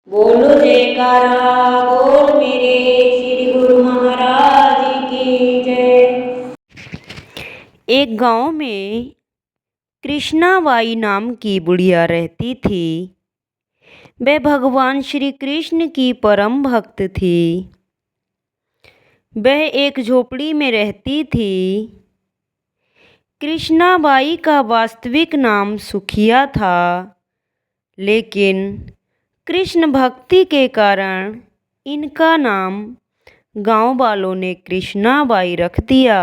बोलो जयकारा बोल मेरे श्री गुरु महाराज की जय। एक गांव में कृष्णाबाई नाम की बुढ़िया रहती थी। वह भगवान श्री कृष्ण की परम भक्त थी। वह एक झोपड़ी में रहती थी। कृष्णाबाई का वास्तविक नाम सुखिया था, लेकिन कृष्ण भक्ति के कारण इनका नाम गांव वालों ने कृष्णाबाई रख दिया।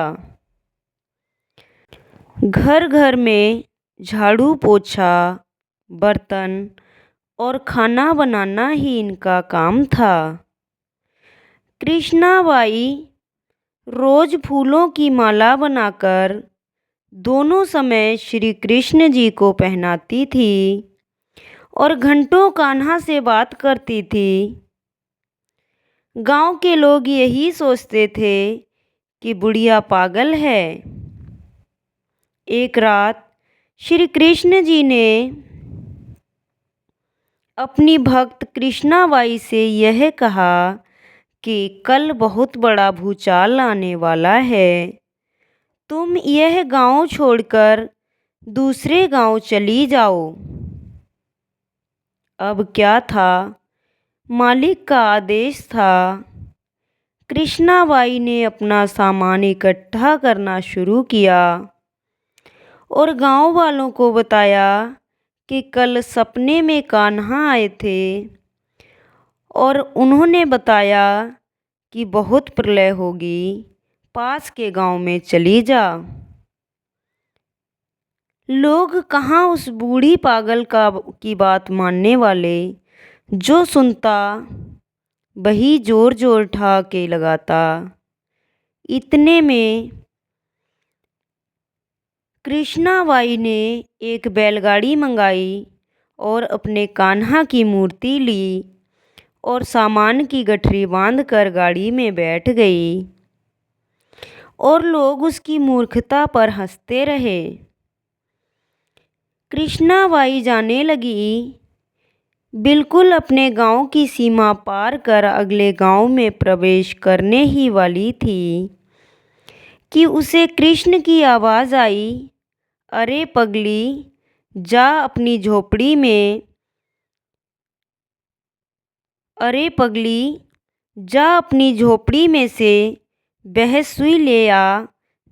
घर घर में झाड़ू पोछा, बर्तन और खाना बनाना ही इनका काम था। कृष्णाबाई रोज फूलों की माला बनाकर दोनों समय श्री कृष्ण जी को पहनाती थी और घंटों कान्हा से बात करती थी। गांव के लोग यही सोचते थे कि बुढ़िया पागल है। एक रात श्री कृष्ण जी ने अपनी भक्त कृष्णाबाई से यह कहा कि कल बहुत बड़ा भूचाल आने वाला है। तुम यह गांव छोड़कर दूसरे गांव चली जाओ। अब क्या था, मालिक का आदेश था। कृष्णाबाई ने अपना सामान इकट्ठा करना शुरू किया और गांव वालों को बताया कि कल सपने में कान्हा आए थे और उन्होंने बताया कि बहुत प्रलय होगी, पास के गांव में चली जा। लोग कहाँ उस बूढ़ी पागल की बात मानने वाले। जो सुनता वही जोर जोर ठहाके लगाता। इतने में कृष्णाबाई ने एक बैलगाड़ी मंगाई और अपने कान्हा की मूर्ति ली और सामान की गठरी बांधकर गाड़ी में बैठ गई और लोग उसकी मूर्खता पर हंसते रहे। कृष्णाबाई जाने लगी। बिल्कुल अपने गांव की सीमा पार कर अगले गांव में प्रवेश करने ही वाली थी कि उसे कृष्ण की आवाज़ आई, अरे पगली, जा अपनी झोपड़ी में। अरे पगली, जा अपनी झोपड़ी में से वह सुई ले आ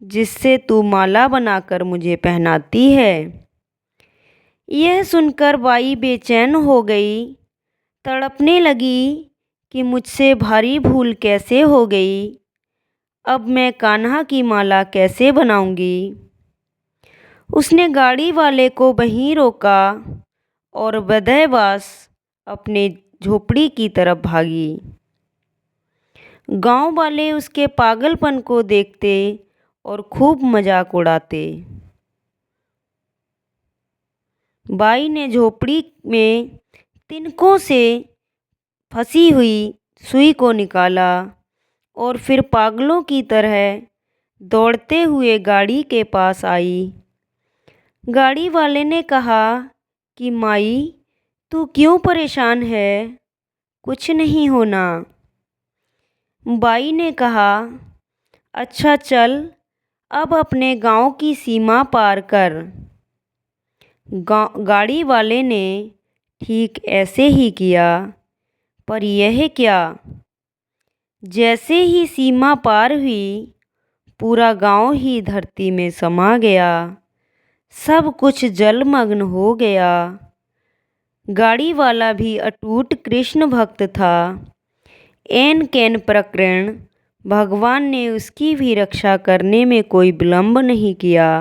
जिससे तू माला बनाकर मुझे पहनाती है। यह सुनकर बाई बेचैन हो गई, तड़पने लगी कि मुझसे भारी भूल कैसे हो गई। अब मैं कान्हा की माला कैसे बनाऊंगी। उसने गाड़ी वाले को वहीं रोका और बदहवास अपने झोपड़ी की तरफ भागी। गांव वाले उसके पागलपन को देखते और खूब मजाक उड़ाते। बाई ने झोपड़ी में तिनकों से फंसी हुई सुई को निकाला और फिर पागलों की तरह दौड़ते हुए गाड़ी के पास आई। गाड़ी वाले ने कहा कि माई, तू क्यों परेशान है, कुछ नहीं होना। बाई ने कहा, अच्छा चल, अब अपने गांव की सीमा पार कर। गाड़ी वाले ने ठीक ऐसे ही किया, पर यह क्या, जैसे ही सीमा पार हुई पूरा गांव ही धरती में समा गया। सब कुछ जलमग्न हो गया। गाड़ी वाला भी अटूट कृष्ण भक्त था। एन कैन प्रकरण भगवान ने उसकी भी रक्षा करने में कोई विलंब नहीं किया।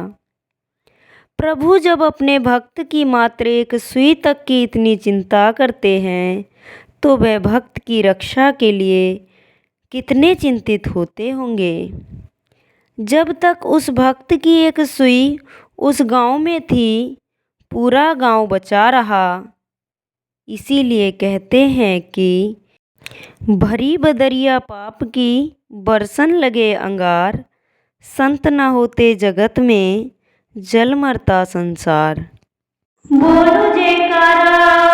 प्रभु जब अपने भक्त की मात्र एक सुई तक की इतनी चिंता करते हैं तो वह भक्त की रक्षा के लिए कितने चिंतित होते होंगे। जब तक उस भक्त की एक सुई उस गांव में थी, पूरा गांव बचा रहा। इसीलिए कहते हैं कि भरी बदरिया पाप की बरसन लगे अंगार, संत न होते जगत में जल मरता संसार। बोलो जयकारा